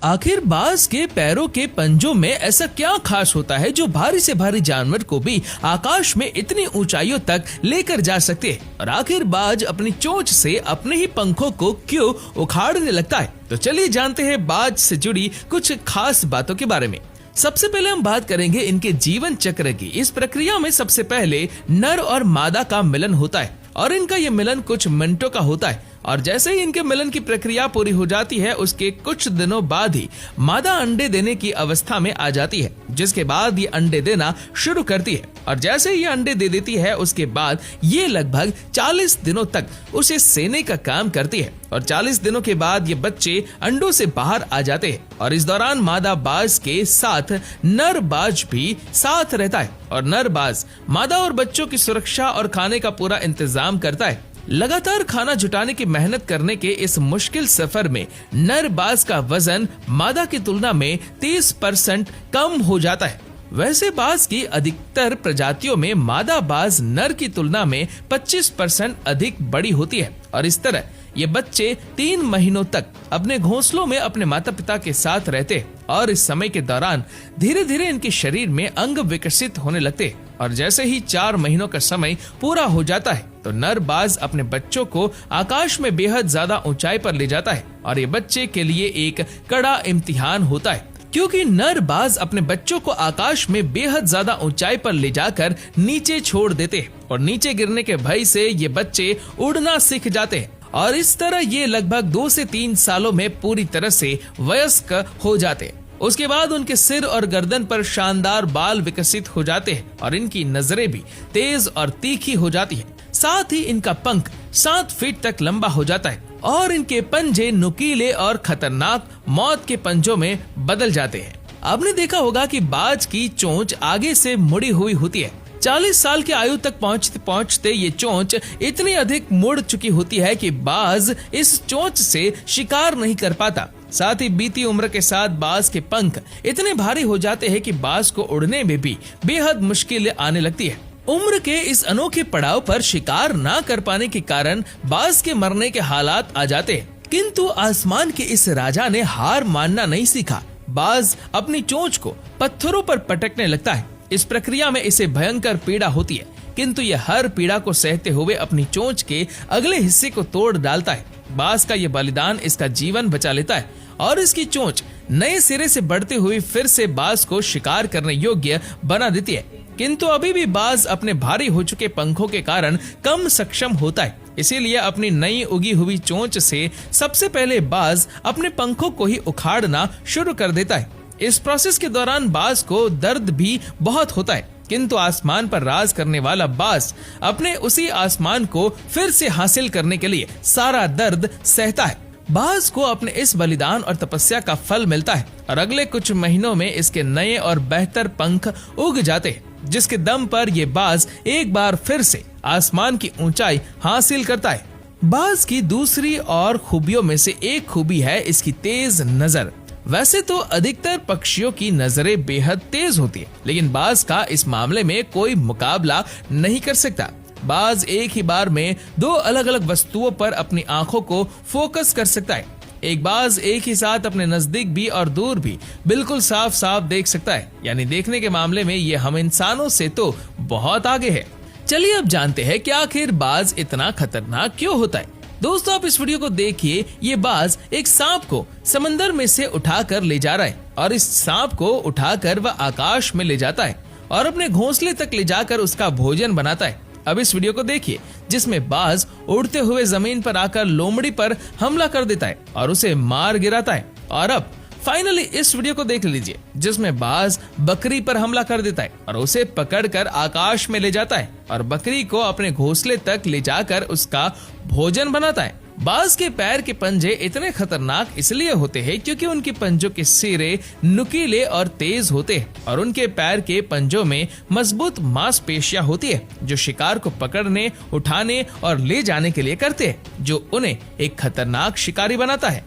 आखिर बाज के पैरों के पंजों में ऐसा क्या खास होता है जो भारी से भारी जानवर को भी आकाश में इतनी ऊंचाइयों तक लेकर जा सकते हैं? और आखिर बाज अपनी चोंच से अपने ही पंखों को क्यों उखाड़ने लगता है? तो चलिए जानते हैं बाज से जुड़ी कुछ खास बातों के बारे में। सबसे पहले हम बात करेंगे इनके जीवन चक्र की। इस प्रक्रिया में सबसे पहले नर और मादा का मिलन होता है और इनका ये मिलन कुछ मिनटों का होता है और जैसे ही इनके मिलन की प्रक्रिया पूरी हो जाती है उसके कुछ दिनों बाद ही मादा अंडे देने की अवस्था में आ जाती है, जिसके बाद ये अंडे देना शुरू करती है और जैसे ही ये अंडे दे देती है उसके बाद ये लगभग 40 दिनों तक उसे सेने का काम करती है और 40 दिनों के बाद ये बच्चे अंडों से बाहर आ जाते हैं और इस दौरान मादा बाज के साथ नर बाज भी साथ रहता है और नर बाज मादा और बच्चों की सुरक्षा और खाने का पूरा इंतजाम करता है। लगातार खाना जुटाने की मेहनत करने के इस मुश्किल सफर में नर बाज का वजन मादा की तुलना में 30% कम हो जाता है। वैसे बाज की अधिकतर प्रजातियों में मादा बाज नर की तुलना में 25% अधिक बड़ी होती है और इस तरह ये बच्चे 3 महीनों तक अपने घोंसलों में अपने माता पिता के साथ रहते हैं और इस समय के दौरान धीरे धीरे इनके शरीर में अंग विकसित होने लगते हैं और जैसे ही 4 महीनों का समय पूरा हो जाता है तो नर बाज अपने बच्चों को आकाश में बेहद ज्यादा ऊंचाई पर ले जाता है और ये बच्चे के लिए एक कड़ा इम्तिहान होता है, क्योंकि नर बाज अपने बच्चों को आकाश में बेहद ज्यादा ऊंचाई पर ले जाकर नीचे छोड़ देते हैं और नीचे गिरने के भय से ये बच्चे उड़ना सीख जाते हैं और इस तरह ये लगभग 2 से 3 सालों में पूरी तरह से वयस्क हो जाते हैं। उसके बाद उनके सिर और गर्दन पर शानदार बाल विकसित हो जाते हैं और इनकी नजरें भी तेज और तीखी हो जाती है। साथ ही इनका पंख 7 फीट तक लंबा हो जाता है और इनके पंजे नुकीले और खतरनाक मौत के पंजों में बदल जाते हैं। आपने देखा होगा कि बाज की चोंच आगे से मुड़ी हुई होती है। 40 साल की आयु तक पहुंचते पहुंचते ये चोंच इतनी अधिक मुड़ चुकी होती है कि बाज इस चोंच से शिकार नहीं कर पाता। साथ ही बीती उम्र के साथ बाज के पंख इतने भारी हो जाते हैं कि बाज को उड़ने में भी बेहद मुश्किल आने लगती है। उम्र के इस अनोखे पड़ाव पर शिकार ना कर पाने के कारण बाज के मरने के हालात आ जाते हैं, किंतु आसमान के इस राजा ने हार मानना नहीं सीखा। बाज अपनी चोंच को पत्थरों पर पटकने लगता है। इस प्रक्रिया में इसे भयंकर पीड़ा होती है, किंतु यह हर पीड़ा को सहते हुए अपनी चोंच के अगले हिस्से को तोड़ डालता है। बाज का यह बलिदान इसका जीवन बचा लेता है और इसकी चोंच नए सिरे से बढ़ती हुई फिर से बाज को शिकार करने योग्य बना देती है, किंतु अभी भी बाज अपने भारी हो चुके पंखों के कारण कम सक्षम होता है। इसीलिए अपनी नई उगी हुई चोंच से सबसे पहले बाज अपने पंखों को ही उखाड़ना शुरू कर देता है। इस प्रोसेस के दौरान बाज को दर्द भी बहुत होता है, किंतु आसमान पर राज करने वाला बाज अपने उसी आसमान को फिर से हासिल करने के लिए सारा दर्द सहता है। बाज को अपने इस बलिदान और तपस्या का फल मिलता है और अगले कुछ महीनों में इसके नए और बेहतर पंख उग जाते हैं, जिसके दम पर ये बाज एक बार फिर से आसमान की ऊंचाई हासिल करता है। बाज की दूसरी और खूबियों में से एक खूबी है इसकी तेज नजर। वैसे तो अधिकतर पक्षियों की नजरें बेहद तेज होती है, लेकिन बाज का इस मामले में कोई मुकाबला नहीं कर सकता। बाज एक ही बार में 2 अलग अलग वस्तुओं पर अपनी आंखों को फोकस कर सकता है। एक बाज एक ही साथ अपने नजदीक भी और दूर भी बिल्कुल साफ साफ देख सकता है, यानी देखने के मामले में ये हम इंसानों से तो बहुत आगे है। चलिए अब जानते हैं कि आखिर बाज इतना खतरनाक क्यों होता है। दोस्तों आप इस वीडियो को देखिए। ये बाज एक सांप को समंदर में से उठाकर ले जा रहा है और इस सांप को उठाकर वह आकाश में ले जाता है और अपने घोंसले तक ले जाकर उसका भोजन बनाता है। अब इस वीडियो को देखिए जिसमें बाज उड़ते हुए जमीन पर आकर लोमड़ी पर हमला कर देता है और उसे मार गिराता है। और अब फाइनली इस वीडियो को देख लीजिए जिसमें बाज बकरी पर हमला कर देता है और उसे पकड़कर आकाश में ले जाता है और बकरी को अपने घोंसले तक ले जाकर उसका भोजन बनाता है। बाज के पैर के पंजे इतने खतरनाक इसलिए होते हैं क्योंकि उनके पंजों के सिरे नुकीले और तेज होते हैं और उनके पैर के पंजों में मजबूत मांसपेशियां होती है जो शिकार को पकड़ने, उठाने और ले जाने के लिए करते हैं, जो उन्हें एक खतरनाक शिकारी बनाता है।